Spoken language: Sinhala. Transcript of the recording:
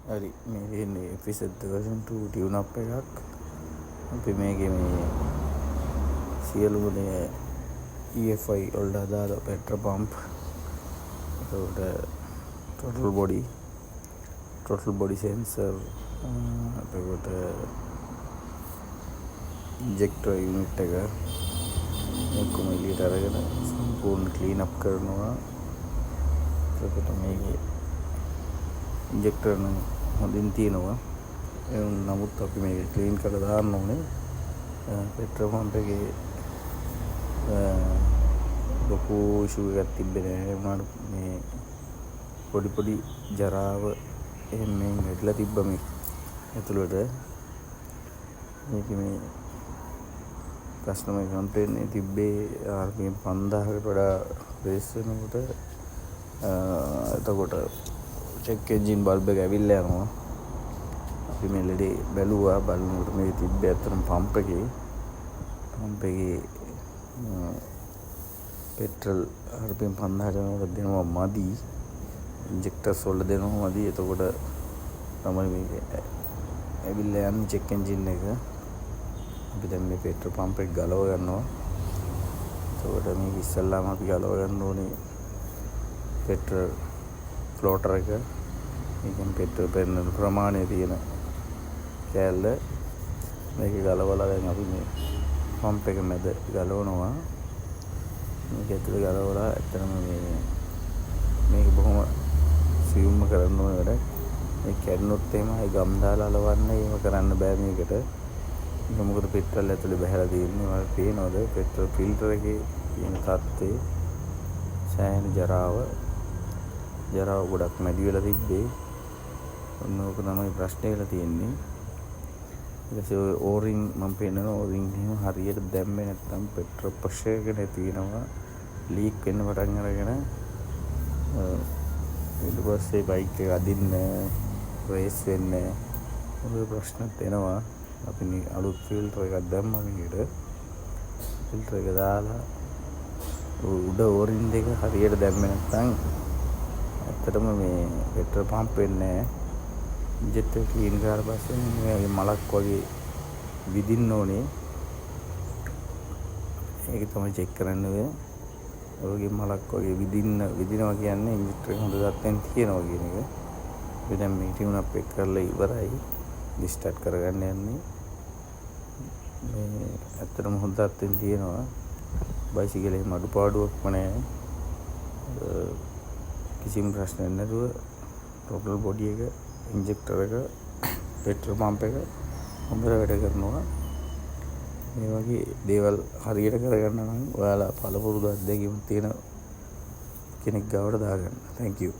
හරි මේ තියෙන්නේ එපිසෝඩ් version 2 tune up එකක්. අපි මේකේ මේ සියලුම EFI වලට අදාළ petrol pump, එතකොට total body sensor, එතකොට injector unit එක මේකම එළියට අරගෙන සම්පූර්ණ clean up කරනවා. එතකොට මේකේ injector නම් හොඳින් තියෙනවා. නමුත් අපි මේක ක්ලීන් කරලා දාන්න ඕනේ. පෙට්‍රල් පම්ප් එකේ ලොකු ඉෂුව එකක් තිබ්බේ නෑ. උනාට මේ පොඩි ජරාව එහෙම වැටලා තිබ්බ මේ ඇතුළට. මේක මේ කස්ටමර් කම්ප්ලේන්ට් එක තිබ්බේ RPM 5000කට වඩා රේස් වෙනකොට. එතකොට check engine bulb එක ඇවිල්ලා යනවා. අපි මේ ලෙඩේ බැලුවා. බලනකොට මේ තිබ්බේ අතරම පම්ප් එකේ පෙට්‍රල් RPM 5000ට යනකොට දෙනවා මදි. ඉන්ජෙක්ටර්ස් වල දෙනවා මදි. එතකොට තමයි මේක ඇවිල්ලා යන්නේ check engine එක. අපි දැන් මේ පෙට්‍රල් පම්ප් එක ගලව ගන්නවා. එතකොට මේක ඉස්සල්ලාම අපි ගලව ගන්න ඕනේ පෙට්‍රල් ෆ්ලෝටර් එක. මේකෙන් පෙට්‍රල් පෙරන ප්‍රමාණය තියෙන කෑල්ල මේක ගලවලා දැන් අපි මේ පම්ප් එක මැද ගලවනවා. මේක ඇතුලේ ගලවලා ඇත්තටම මේක බොහොම සියුම්ම කරන්න ඕනේ වැඩ. මේ කැඩුනොත් එහෙම ආයි ගම් දාලා අලවන්න එහෙම කරන්න බෑ මේකට. ඒක මොකද පෙට්‍රල් ඇතුලේ බහැලා තියෙන්නේ. මම පේනවද පෙට්‍රල් ෆිල්ටර් එකේ තියෙන තත්ත්වය සෑහෙන ජරාව ගොඩක් මැදි වෙලා තිබ්බේ. ඕක තමයි ප්‍රශ්නේ වෙලා තියෙන්නේ. ඊට පස්සේ ඔය ඕරින් මම පේනවා ඕරින් එහෙම හරියට දැම්මේ නැත්නම් පෙට්‍රල් ප්‍රෙෂර් එක නැති වෙනවා. ලීක් වෙන්න පටන් අරගෙන ඊට පස්සේ බයික් එක අදින්න රේස් වෙන්න ඔය ප්‍රශ්නත් එනවා. අපි අලුත් ෆිල්ටර් එකක් දැම්මා මේකට. ෆිල්ටර් එක දාලා උඩ ඕරින් දෙක හරියට දැම්මේ නැත්නම් ඇත්තටම මේ පෙට්‍රල් පම්ප් වෙන්නේ නැහැ. ඉන්ජෙක්ටර් ක්ලීන් කරලා පස්සේ මේ මලක් වගේ විදින්න ඕනේ. ඒක තමයි චෙක් කරන්න ඕනේ. ඔයගේ මලක් වගේ විදිනවා කියන්නේ ඉන්ජෙක්ටර් එක හොඳ තත්ත්වෙන් තියෙනවා කියන එක. අපි දැන් මේ ටියුන් අප් එක කරලා ඉවරයි. රිස්ටාර්ට් කරගන්න යන්නේ. මේ ඇත්තටම හොඳ තත්ත්වෙන් තියෙනවා. බයිසිකලේ අඩුපාඩුවක්ම නැහැ. කිසිම ප්‍රශ්නයක් නැතුව ටෝටල් බොඩි එක, ඉන්ජෙක්ටර් එක, පෙට්‍රල් පම්ප් එක හොඳට වැඩ කරනවා. මේ වගේ දේවල් හරියට කරගන්න නම් ඔයාලා පළපුරුදු අත්දැකීම් තියෙන කෙනෙක් ගාවට දාගන්න. Thank you.